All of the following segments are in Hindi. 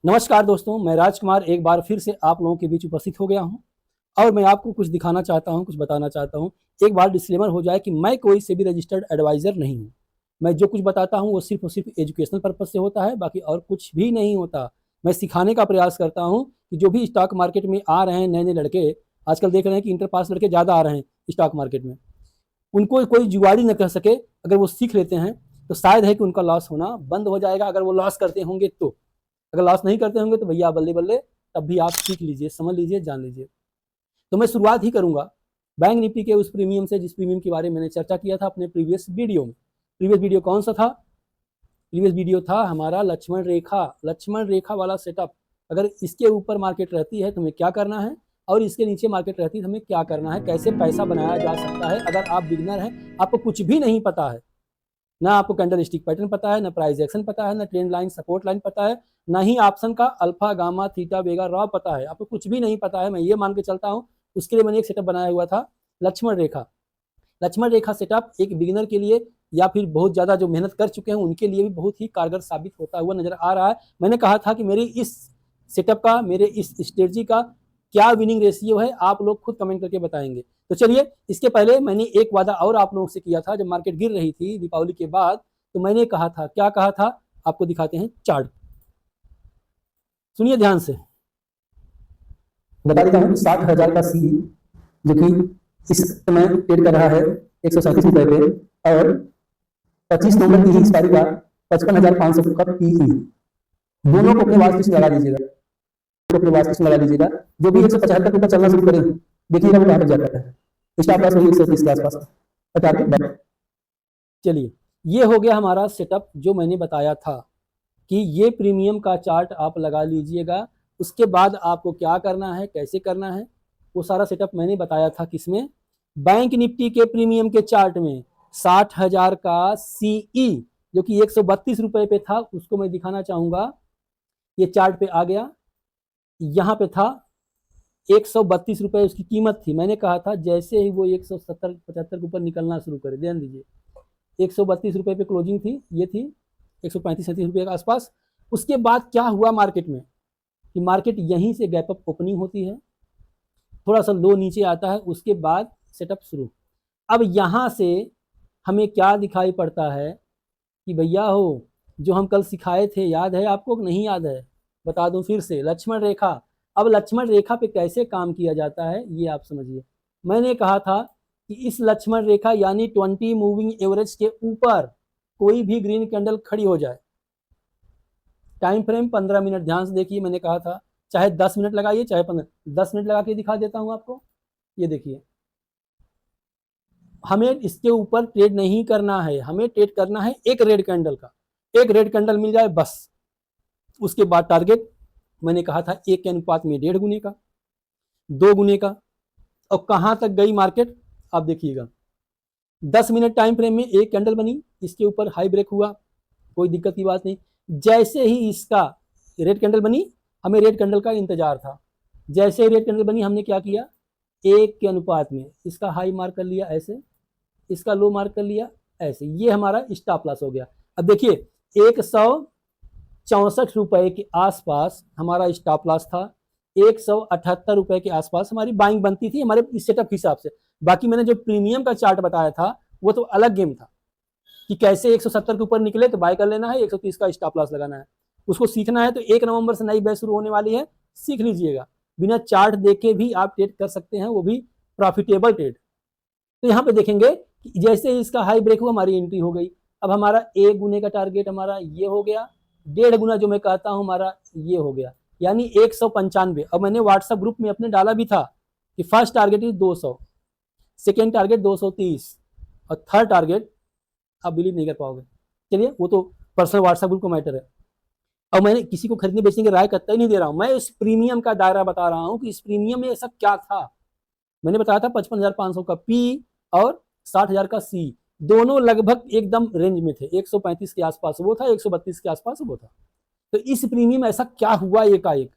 नमस्कार दोस्तों, मैं राजकुमार एक बार फिर से आप लोगों के बीच उपस्थित हो गया हूं और मैं आपको कुछ दिखाना चाहता हूं, कुछ बताना चाहता हूं। एक बार डिस्क्लेमर हो जाए कि मैं कोई सेबी रजिस्टर्ड एडवाइज़र नहीं हूं। मैं जो कुछ बताता हूं वो सिर्फ और सिर्फ एजुकेशनल पर्पज़ से होता है, बाकी और कुछ भी नहीं होता। मैं सिखाने का प्रयास करता हूं कि जो भी स्टॉक मार्केट में आ रहे हैं नए-नए लड़के, आजकल देख रहे हैं कि इंटर पास लड़के ज़्यादा आ रहे हैं स्टॉक मार्केट में। उनको कोई जुगाड़ी न कर सके, अगर वो सीख लेते हैं तो शायद है कि उनका लॉस होना बंद हो जाएगा, अगर वो लॉस करते होंगे तो। अगर लॉस नहीं करते होंगे तो भैया बल्ले बल्ले, तब भी आप सीख लीजिए, समझ लीजिए, जान लीजिए। तो मैं शुरुआत ही करूंगा बैंक निफ्टी के उस प्रीमियम से जिस प्रीमियम के बारे में मैंने चर्चा किया था अपने प्रीवियस वीडियो में। प्रीवियस वीडियो कौन सा था? प्रीवियस वीडियो था हमारा लक्ष्मण रेखा वाला सेटअप। अगर इसके ऊपर मार्केट रहती है तो हमें क्या करना है, और इसके नीचे मार्केट रहती है तो हमें क्या करना है, कैसे पैसा बनाया जा सकता है। अगर आप बिगनर हैं, आपको कुछ भी नहीं पता है, ना आपको कैंडल स्टिक पैटर्न पता है, ना प्राइस एक्शन पता है, ना ट्रेंड लाइन सपोर्ट लाइन पता है, ना ही ऑप्शन का अल्फा गामा थीटा वेगा रॉ पता है, आपको कुछ भी नहीं पता है, मैं ये मान के चलता हूँ। उसके लिए मैंने एक सेटअप बनाया हुआ था, लक्ष्मण रेखा। लक्ष्मण रेखा सेटअप एक बिगिनर के लिए या फिर बहुत ज़्यादा जो मेहनत कर चुके हैं उनके लिए भी बहुत ही कारगर साबित होता हुआ नजर आ रहा है। मैंने कहा था कि मेरी इस सेटअप का, मेरे इस स्ट्रेटजी का क्या विनिंग रेशियो है, आप लोग खुद कमेंट करके बताएंगे। तो चलिए, इसके पहले मैंने एक वादा और आप लोगों से किया था जब मार्केट गिर रही थी दीपावली के बाद। तो मैंने कहा था, क्या कहा था, आपको दिखाते हैं चार्ट, सुनिए ध्यान से। बता देता हूँ 60,000 का सी, जो कि इस समय ट्रेड कर रहा है 137 रुपए पे, और 25 नवंबर की ही एक्सपायरी का 55,500 का पीई। दोनों को अपने वाच लिस्ट में लगा दीजिएगा, अपने वाच लिस्ट में लगा दीजिएगा। जो भी 175 के ऊपर चलना शुरू करे, देखिएगा वो कहाँ तक जाता है। स्टॉप लॉस वही 130 के आसपास, टारगेट। चलिए, ये हो गया हमारा सेटअप जो मैंने बताया था कि ये प्रीमियम का चार्ट आप लगा लीजिएगा। उसके बाद आपको क्या करना है, कैसे करना है, वो सारा सेटअप मैंने बताया था किसमें, बैंक निफ्टी के प्रीमियम के चार्ट में। 60,000 का सीई जो कि 132 रुपए पे था, उसको मैं दिखाना चाहूंगा। ये चार्ट पे आ गया, यहाँ पे था 132 रुपए उसकी कीमत थी। मैंने कहा था जैसे ही वो 170-75 के ऊपर निकलना शुरू करे, ध्यान दीजिए, 132 रुपए पे क्लोजिंग थी, ये थी 135-37 रुपए के आसपास। उसके बाद क्या हुआ मार्केट में कि मार्केट यहीं से गैप अप ओपनिंग होती है, थोड़ा सा लो नीचे आता है, उसके बाद सेटअप शुरू। अब यहाँ से हमें क्या दिखाई पड़ता है कि भैया हो, जो हम कल सिखाए थे, याद है आपको कि नहीं याद है? बता दूं फिर से, लक्ष्मण रेखा। अब लक्ष्मण रेखा पे कैसे काम किया जाता है ये आप समझिए। मैंने कहा था कि इस लक्ष्मण रेखा यानी 20 मूविंग एवरेज के ऊपर कोई भी ग्रीन कैंडल खड़ी हो जाए, टाइम फ्रेम 15 मिनट, ध्यान से देखिए, मैंने कहा था चाहे 10 मिनट लगाइए चाहे 15, 10 मिनट लगा के दिखा देता हूं आपको। ये देखिए, हमें इसके ऊपर ट्रेड नहीं करना है, हमें ट्रेड करना है एक रेड कैंडल का। एक रेड कैंडल मिल जाए बस। उसके बाद टारगेट मैंने कहा था 1 के अनुपात में 1.5 गुने का, 2 गुने का। और कहां तक गई मार्केट आप देखिएगा, 10 मिनट टाइम फ्रेम में एक कैंडल बनी, इसके ऊपर हाई ब्रेक हुआ, कोई दिक्कत की बात नहीं। जैसे ही इसका रेड कैंडल बनी, हमें रेड कैंडल का इंतजार था, जैसे ही रेड कैंडल बनी हमने क्या किया, 1 के अनुपात में इसका हाई मार्क कर लिया ऐसे, इसका लो मार्क कर लिया ऐसे, ये हमारा स्टॉप लॉस हो गया। अब देखिए, 164 रुपए के आसपास हमारा स्टॉप लॉस था, 178 रुपए के आसपास हमारी बाइंग बनती थी हमारे इस सेटअप के हिसाब से। बाकी मैंने जो प्रीमियम का चार्ट बताया था वो तो अलग गेम था कि कैसे 170 के ऊपर निकले तो बाय कर लेना है, 130 का स्टॉप लॉस लगाना है। उसको सीखना है तो 1 नवंबर से नई बैच शुरू होने वाली है, सीख लीजिएगा। बिना चार्ट देखे भी आप ट्रेड कर सकते हैं, वो भी प्रॉफिटेबल ट्रेड। तो यहाँ पे देखेंगे कि जैसे इसका हाई ब्रेक हुआ हमारी एंट्री हो गई। अब हमारा 1 गुने का टारगेट हमारा ये हो गया, 1.5 गुना जो मैं कहता हूँ हमारा ये हो गया, यानी 195। अब मैंने व्हाट्सएप ग्रुप में अपने डाला भी था कि first target is 200, second target 230, और थर्ड टारगेट आप बिलीव नहीं कर पाओगे। चलिए, वो तो पर्सनल व्हाट्सएप ग्रुप का मैटर है। और मैंने किसी को खरीदने बेचने की राय करता ही नहीं दे रहा हूँ, मैं इस प्रीमियम का दायरा बता रहा हूँ कि इस प्रीमियम में ऐसा क्या था। मैंने बताया था 55,500 का पी और 60,000 का सी, दोनों लगभग एकदम रेंज में थे, 135 के आसपास वो था, 132 के आसपास वो था। तो इस प्रीमियम ऐसा क्या हुआ एकाएक,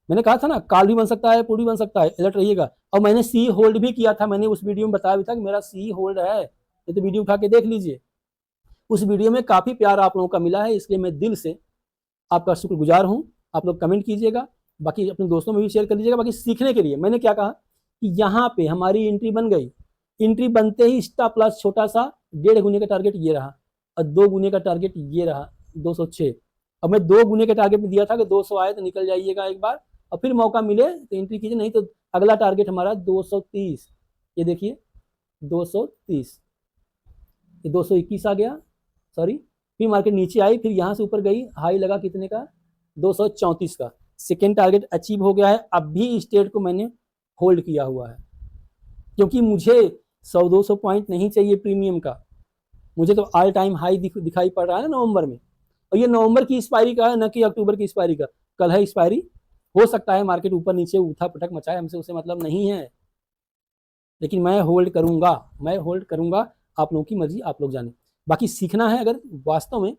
मैंने कहा था ना, काल भी बन सकता है, पूरी बन सकता है, अलर्ट रहिएगा। और मैंने सी होल्ड भी किया था, मैंने उस वीडियो में बताया भी था कि मेरा सी होल्ड है, ये तो वीडियो उठा के देख लीजिए। उस वीडियो में काफी प्यार आप लोगों का मिला है, इसलिए मैं दिल से आपका शुक्रगुजार हूं। आप लोग कमेंट कीजिएगा, बाकी अपने दोस्तों में भी शेयर कर लीजिएगा। बाकी सीखने के लिए मैंने क्या कहा कि यहाँ पे हमारी एंट्री बन गई, एंट्री बनते ही स्टॉप लॉस छोटा सा 1.5 गुने का टारगेट ये रहा और 2 गुने का टारगेट ये रहा 206। अब मैं 2 गुने के टारगेट में दिया था कि 200 आए तो निकल जाइएगा एक बार और फिर मौका मिले तो एंट्री कीजिए, नहीं तो अगला टारगेट हमारा 230। ये देखिए 230, ये 221 आ गया, सॉरी। फिर मार्केट नीचे आई, फिर यहाँ से ऊपर गई, हाई लगा कितने का 234 का। सेकेंड टारगेट अचीव हो गया है। अब भी स्टेट को मैंने होल्ड किया हुआ है क्योंकि मुझे 100-200 पॉइंट नहीं चाहिए प्रीमियम का, मुझे तो ऑल टाइम हाई दिखाई पड़ रहा है ना नवंबर में, और ये नवंबर की एक्सपायरी का है, न कि अक्टूबर की एक्सपायरी का। कल है एक्सपायरी, हो सकता है मार्केट ऊपर नीचे उठा पटक मचाए, हमसे उसे मतलब नहीं है, लेकिन मैं होल्ड करूंगा, मैं होल्ड करूंगा। आप लोगों की मर्जी, आप लोग जाने। बाकी सीखना है अगर वास्तव में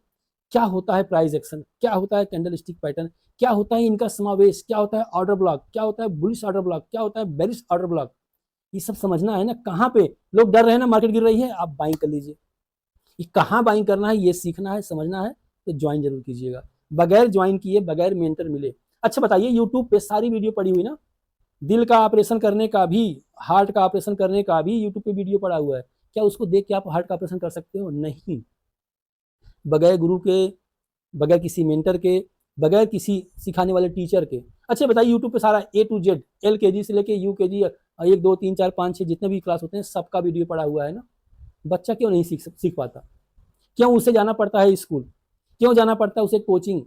क्या होता है प्राइस एक्शन, क्या होता है कैंडल स्टिक पैटर्न, क्या होता है इनका समावेश, क्या होता है ऑर्डर ब्लॉक, क्या होता है बुलिश ऑर्डर ब्लॉक, क्या होता है बेरिश ऑर्डर ब्लॉक, ये सब समझना है ना। कहाँ पे लोग डर रहे हैं ना मार्केट गिर रही है, आप बाइंग कर लीजिए। ये कहाँ बाइंग करना है ये सीखना है, समझना है, तो ज्वाइन जरूर कीजिएगा। बगैर ज्वाइन किए, बगैर मेंटर मिले। अच्छा बताइए, यूट्यूब पे सारी वीडियो पड़ी हुई ना, दिल का ऑपरेशन करने का भी, हार्ट का ऑपरेशन करने का भी यूट्यूब पे वीडियो पड़ा हुआ है। क्या उसको देख के आप हार्ट का ऑपरेशन कर सकते हो? नहीं। बगैर गुरु के, बगैर किसी मेंटर के, बगैर किसी सिखाने वाले टीचर के। अच्छा बताइए, यूट्यूब पे सारा A to Z, LKG से लेके UKG 1 2 3 4 5 6 जितने भी क्लास होते हैं सबका वीडियो पड़ा हुआ है ना। बच्चा क्यों नहीं सीख पाता? क्यों उसे जाना पड़ता है स्कूल, क्यों जाना पड़ता है उसे कोचिंग?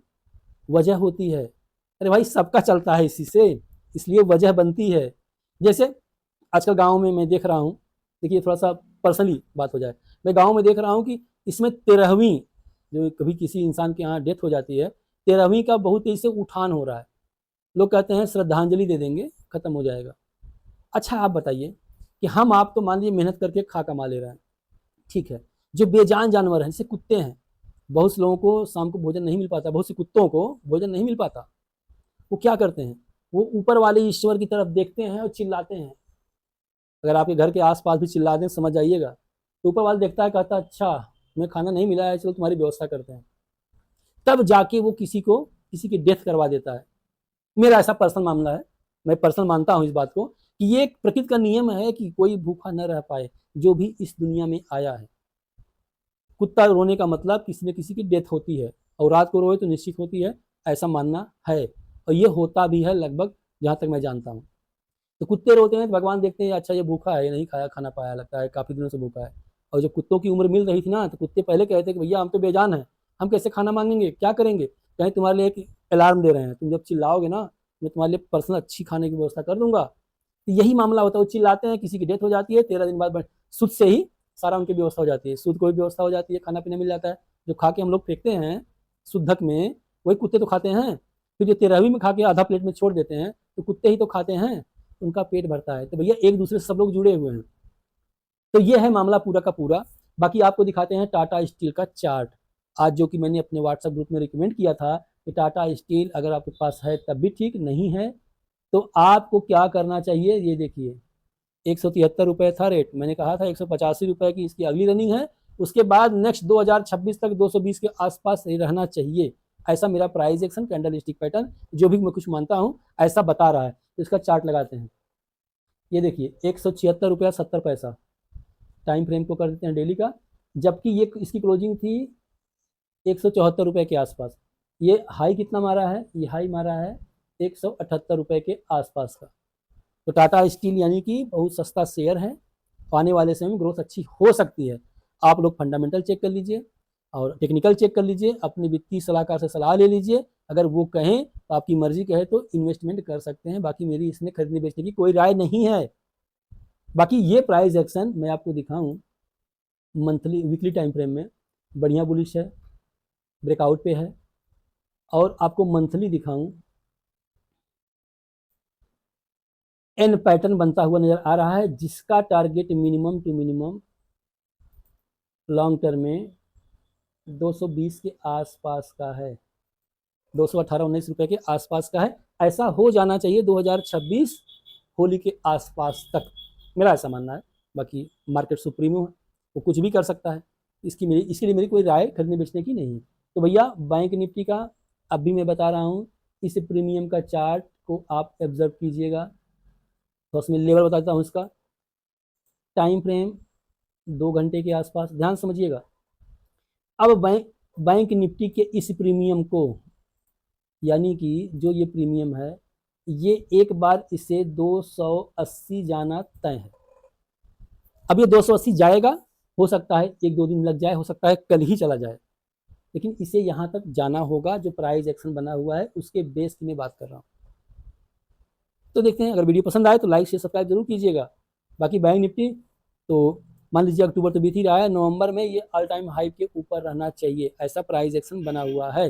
वजह होती है, अरे भाई सबका चलता है इसी से, इसलिए वजह बनती है। जैसे आजकल गांव में मैं देख रहा हूँ, देखिए थोड़ा सा पर्सनली बात हो जाए, मैं गांव में देख रहा हूँ कि इसमें 13वीं, जो कभी किसी इंसान के यहाँ डेथ हो जाती है, 13वीं का बहुत तेजी से उठान हो रहा है। लोग कहते हैं श्रद्धांजलि दे देंगे, खत्म हो जाएगा। अच्छा आप बताइए कि हम आप तो मान लीजिए मेहनत करके खा कमा ले रहे हैं, ठीक है, जो बेजान जानवर हैं जैसे कुत्ते हैं, बहुत से लोगों को शाम को भोजन नहीं मिल पाता, बहुत से कुत्तों को भोजन नहीं मिल पाता, वो क्या करते हैं, वो ऊपर वाले ईश्वर की तरफ देखते हैं और चिल्लाते हैं। अगर आपके घर के आसपास भी चिल्ला दें, समझ जाइएगा, तो ऊपर वाला देखता है, कहता है अच्छा मैं खाना नहीं मिला है, चलो तुम्हारी व्यवस्था करते हैं। तब जाके वो किसी को, किसी की डेथ करवा देता है। मेरा ऐसा पर्सनल मामला है, मैं पर्सनल मानता हूँ इस बात को कि ये एक प्रकृति का नियम है कि कोई भूखा न रह पाए जो भी इस दुनिया में आया है। कुत्ता रोने का मतलब किसी न किसी की डेथ होती है, और रात को रोए तो निश्चित होती है, ऐसा मानना है, और ये होता भी है लगभग, जहाँ तक मैं जानता हूँ। तो कुत्ते रोते हैं तो भगवान देखते हैं अच्छा ये भूखा है, ये नहीं खाया खाना पाया, लगता है काफ़ी दिनों से भूखा है। और जब कुत्तों की उम्र मिल रही थी ना, तो कुत्ते पहले कहते कि भैया हम तो बेजान हैं, हम कैसे खाना मांगेंगे, क्या करेंगे? कहीं तुम्हारे लिए एक अलार्म दे रहे हैं, तुम जब चिल्लाओगे ना, मैं तुम्हारे लिए पर्सनल अच्छी खाने की व्यवस्था कर दूंगा। तो यही मामला होता है, वो चिल्लाते हैं, किसी की डेथ हो जाती है, 13 दिन बाद सुध से ही सारा उनकी व्यवस्था हो जाती है, सुध को भी व्यवस्था हो जाती है, खाना पीना मिल जाता है। जो खा के हम लोग फेंकते हैं शुद्धक में, वही कुत्ते तो खाते हैं। फिर जो 13वीं में खा के आधा प्लेट में छोड़ देते हैं, तो कुत्ते ही तो खाते हैं, उनका पेट भरता है। तो भैया एक दूसरे से सब लोग जुड़े हुए हैं। तो ये है मामला पूरा का पूरा। बाकी आपको दिखाते हैं टाटा स्टील का चार्ट, आज जो कि मैंने अपने व्हाट्सएप ग्रुप में रिकमेंड किया था कि टाटा स्टील अगर आपके पास है तब भी ठीक, नहीं है तो आपको क्या करना चाहिए। ये देखिए 173 रुपये था रेट, मैंने कहा था 185 रुपये की इसकी अगली रनिंग है, उसके बाद नेक्स्ट 2026 तक 220 के आसपास रहना चाहिए। ऐसा मेरा price action candle stick pattern, जो भी मैं कुछ मानता हूँ ऐसा बता रहा है। तो इसका चार्ट लगाते हैं, ये देखिए 176 रुपया 70 पैसा, टाइम फ्रेम को कर देते हैं डेली का, जबकि ये इसकी क्लोजिंग थी 174 रुपये के आसपास। ये हाई कितना मारा है, ये हाई मारा है 178 रुपये के आसपास का। तो टाटा स्टील यानी कि बहुत सस्ता शेयर है, आने वाले समय में ग्रोथ अच्छी हो सकती है। आप लोग फंडामेंटल चेक कर लीजिए और टेक्निकल चेक कर लीजिए, अपने वित्तीय सलाहकार से सलाह ले लीजिए, अगर वो कहें तो आपकी मर्जी कहे तो इन्वेस्टमेंट कर सकते हैं। बाकी मेरी इसमें खरीदने बेचने की कोई राय नहीं है। बाकी ये प्राइस एक्शन मैं आपको दिखाऊं मंथली वीकली टाइम फ्रेम में, बढ़िया बुलिश है, ब्रेकआउट पे है। और आपको मंथली दिखाऊं, एन पैटर्न बनता हुआ नजर आ रहा है, जिसका target minimum to minimum long term में 220 के आसपास का है, 218-19 रुपए के आसपास का है। ऐसा हो जाना चाहिए 2026 होली के आसपास तक, मेरा ऐसा मानना है। बाकी मार्केट सुप्रीमो है, वो कुछ भी कर सकता है, इसके लिए मेरी कोई राय खरीदने बेचने की नहीं है। तो भैया बैंक निफ्टी का अब भी मैं बता रहा हूँ इस प्रीमियम का चार्ट को आप ऑब्जर्व कीजिएगा। तो उसमें लेवल बताता हूँ इसका। टाइम फ्रेम 2 घंटे के आसपास, ध्यान समझिएगा। अब बैंक निफ्टी के इस प्रीमियम को, यानी कि जो ये प्रीमियम है, ये एक बार इसे 280 जाना तय है। अब ये 280 जाएगा, हो सकता है 1-2 दिन लग जाए, हो सकता है कल ही चला जाए, लेकिन इसे यहां तक जाना होगा। जो प्राइस एक्शन बना हुआ है उसके बेस की मैं बात कर रहा हूं। तो देखते हैं, अगर वीडियो पसंद आए तो लाइक शेयर सब्सक्राइब जरूर कीजिएगा। बाकी बैंक निफ्टी तो मान लीजिए अक्टूबर तो बीत ही रहा है, नवंबर में ये ऑल टाइम हाई के ऊपर रहना चाहिए, ऐसा प्राइस एक्शन बना हुआ है।